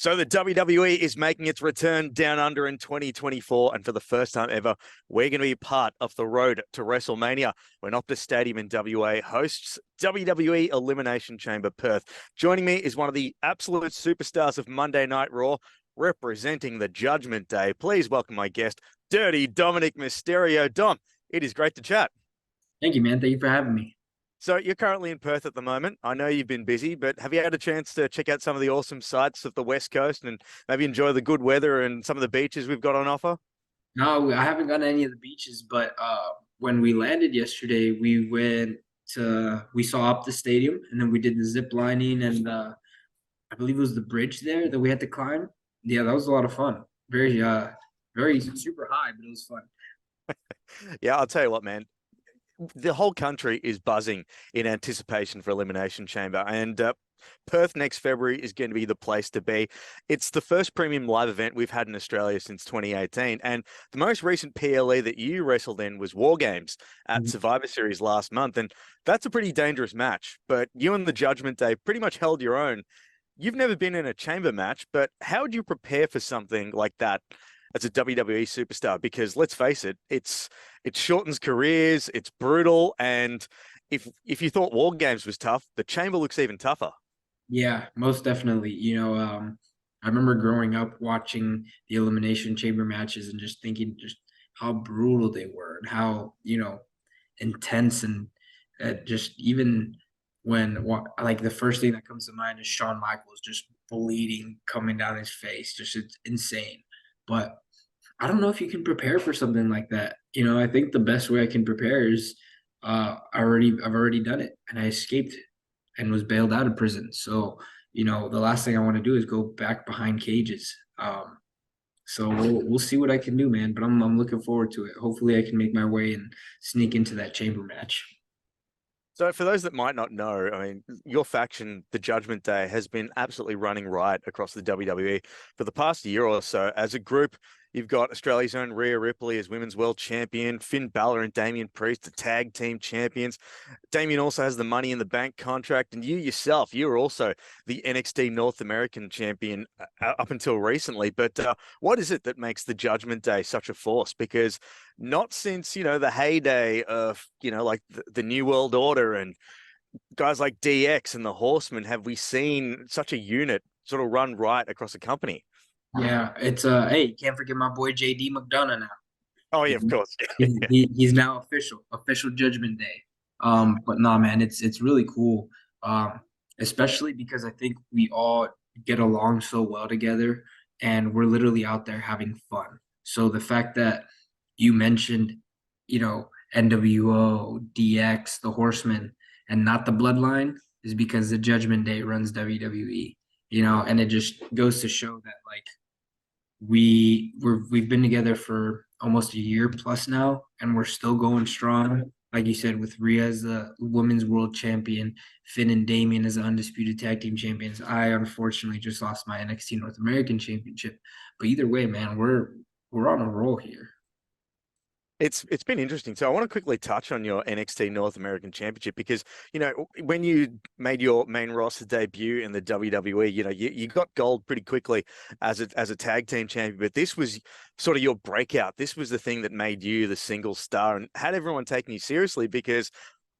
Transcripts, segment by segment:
So the WWE is making its return down under in 2024, and for the first time ever, we're going to be part of the road to WrestleMania when Optus Stadium in WA hosts WWE Elimination Chamber Perth. Joining me is one of the absolute superstars of Monday Night Raw, representing the Judgment Day. Please welcome my guest, Dirty Dominik Mysterio. Dom, it is great to chat. Thank you, man. Thank you for having me. So you're currently in Perth at the moment. I know you've been busy, but have you had a chance to check out some of the awesome sights of the West Coast and maybe enjoy the good weather and some of the beaches we've got on offer? No, I haven't gone to any of the beaches, but when we landed yesterday, we saw Optus Stadium, and then we did the zip lining, and I believe it was the bridge there that we had to climb. Yeah, that was a lot of fun. Very super high, but it was fun. Yeah, I'll tell you what, man. The whole country is buzzing in anticipation for Elimination Chamber, and Perth next February is going to be the place to be. It's the first premium live event we've had in Australia since 2018, and the most recent PLE that you wrestled in was War Games at Survivor Series last month, and that's a pretty dangerous match. But you and the Judgment Day pretty much held your own. You've never been in a chamber match, but how would you prepare for something like that as a WWE superstar? Because let's face it, it shortens careers, it's brutal, and if you thought War Games was tough, the chamber looks even tougher. Yeah, most definitely. I remember growing up watching the Elimination Chamber matches and just thinking just how brutal they were and how, intense and just even like the first thing that comes to mind is Shawn Michaels just bleeding coming down his face. Just it's insane. But I don't know if you can prepare for something like that. I think the best way I can prepare is I've already done it and I escaped and was bailed out of prison. So, the last thing I want to do is go back behind cages. So we'll see what I can do, man. But I'm looking forward to it. Hopefully, I can make my way and sneak into that chamber match. So for those that might not know, I mean, your faction, the Judgment Day, has been absolutely running riot across the WWE for the past year or so. As a group, you've got Australia's own Rhea Ripley as Women's World Champion, Finn Balor and Damian Priest, the tag team champions. Damian also has the Money in the Bank contract, and you yourself, you were also the NXT North American champion up until recently. But what is it that makes the Judgment Day such a force? Because not since, the heyday of, like the New World Order and guys like DX and the Horsemen have we seen such a unit sort of run right across a company. Yeah, it's hey, you can't forget my boy JD McDonough now. Oh yeah, of course. He's now official Judgment Day. But nah, man, it's really cool. Especially because I think we all get along so well together, and we're literally out there having fun. So the fact that you mentioned, NWO, DX, the Horsemen, and not the Bloodline is because the Judgment Day runs WWE. And it just goes to show that like we've been together for almost a year plus now, and we're still going strong. Like you said, with Rhea as the women's world champion, Finn and Damian as the undisputed tag team champions. I unfortunately just lost my NXT North American championship. But either way, man, we're on a roll here. It's been interesting. So I want to quickly touch on your NXT North American Championship because, when you made your main roster debut in the WWE, you got gold pretty quickly as a tag team champion, but this was sort of your breakout. This was the thing that made you the single star and had everyone taking you seriously because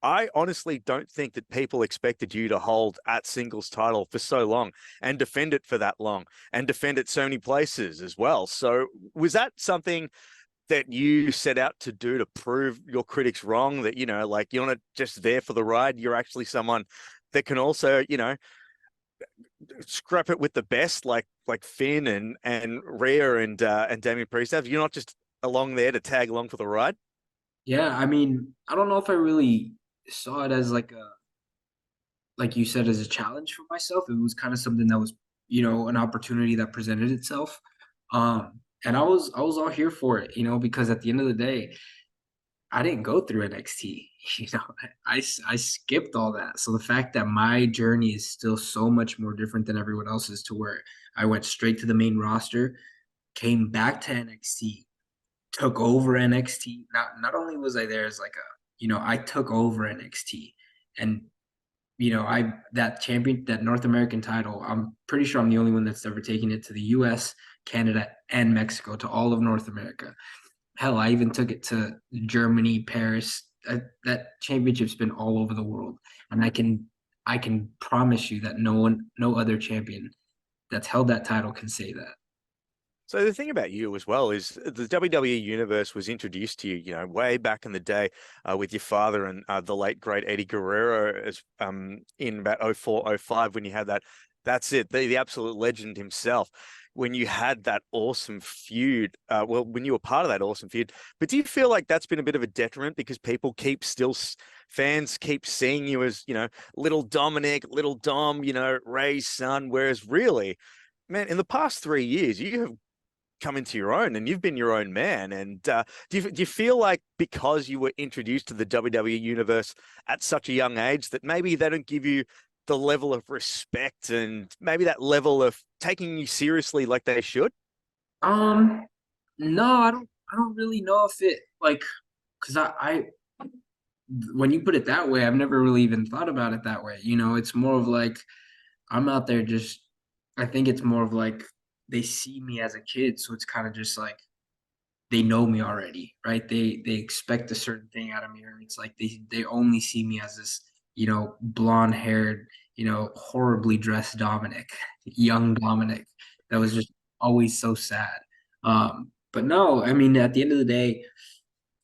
I honestly don't think that people expected you to hold at singles title for so long and defend it for that long and defend it so many places as well. So was that something that you set out to do to prove your critics wrong, that, like you're not just there for the ride, you're actually someone that can also, scrap it with the best, like Finn and Rhea and Damian Priest have? You're not just along there to tag along for the ride? Yeah, I mean, I don't know if I really saw it as like you said, as a challenge for myself. It was kind of something that was, an opportunity that presented itself. And I was all here for it, because at the end of the day, I didn't go through NXT. I skipped all that. So the fact that my journey is still so much more different than everyone else's, to where I went straight to the main roster, came back to NXT, took over NXT. Not only was I there as like I took over NXT, and that North American title, I'm pretty sure I'm the only one that's ever taken it to the US, Canada, and Mexico, to all of North America. Hell, I even took it to Germany, Paris. That championship's been all over the world. And I can promise you that no other champion that's held that title can say that. So the thing about you as well is the WWE universe was introduced to you, way back in the day with your father and the late great Eddie Guerrero in about 04, 05 when you had that. That's it, the absolute legend himself. When you had that awesome feud, when you were part of that awesome feud, but do you feel like that's been a bit of a detriment because people keep fans keep seeing you as, little Dominic, little Dom, Ray's son, whereas really, man, in the past 3 years, you have come into your own and you've been your own man. And do you feel like because you were introduced to the WWE universe at such a young age that maybe they don't give you the level of respect and maybe that level of taking you seriously like they should? Um, no, I don't really know if it like because I when you put it that way, I've never really even thought about it that way. It's more of like I'm out there just I think it's more of like they see me as a kid, so it's kind of just like they know me already, right? They expect a certain thing out of me, or it's like they only see me as this, blonde haired, horribly dressed Dominic, young Dominic, that was just always so sad. But no, I mean, at the end of the day,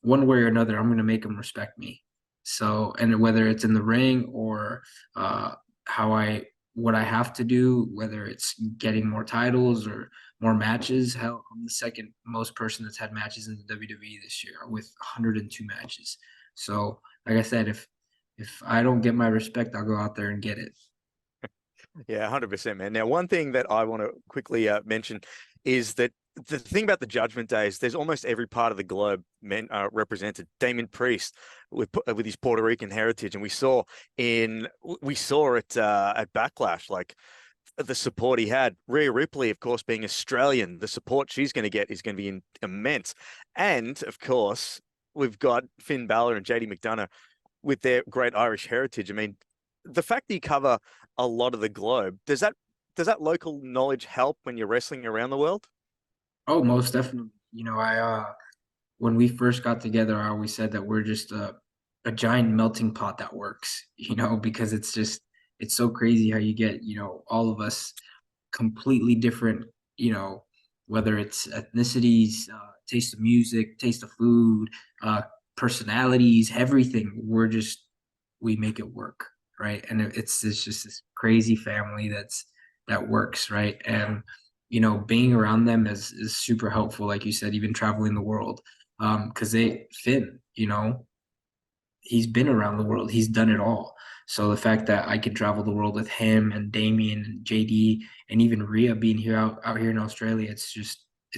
one way or another, I'm gonna make them respect me. So, and whether it's in the ring or how I what I have to do, whether it's getting more titles or more matches. Hell, I'm the second most person that's had matches in the WWE this year with 102 matches. So, like I said, if I don't get my respect, I'll go out there and get it. Yeah, 100%, man. Now, one thing that I want to quickly mention is that the thing about the Judgment Day is there's almost every part of the globe represented. Damien Priest with his Puerto Rican heritage, and we saw it at Backlash, like the support he had. Rhea Ripley, of course, being Australian, the support she's going to get is going to be immense. And of course, we've got Finn Balor and JD McDonough with their great Irish heritage. I mean, the fact that you cover a lot of the globe, does that local knowledge help when you're wrestling around the world? Oh, most definitely. I when we first got together, I always said that we're just a giant melting pot that works, because it's so crazy how you get, all of us completely different, whether it's ethnicities, taste of music, taste of food, personalities, everything. We make it work, right? And it's just this crazy family that works, right? And being around them is super helpful, like you said, even traveling the world. Because Finn, he's been around the world, he's done it all. So the fact that I can travel the world with him and Damien and JD and even Rhea being out here in Australia, it's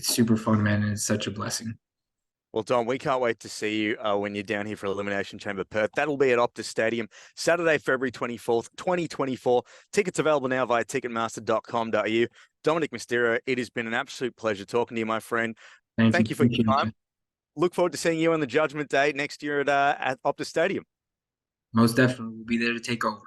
super fun, man, and it's such a blessing. Well, Don, we can't wait to see you when you're down here for Elimination Chamber Perth. That'll be at Optus Stadium, Saturday, February 24th, 2024. Tickets available now via ticketmaster.com.au. Dominik Mysterio, it has been an absolute pleasure talking to you, my friend. Thank you. Thank you for your Appreciate time. it. Look forward to seeing you on the Judgment Day next year at Optus Stadium. Most definitely. We'll be there to take over.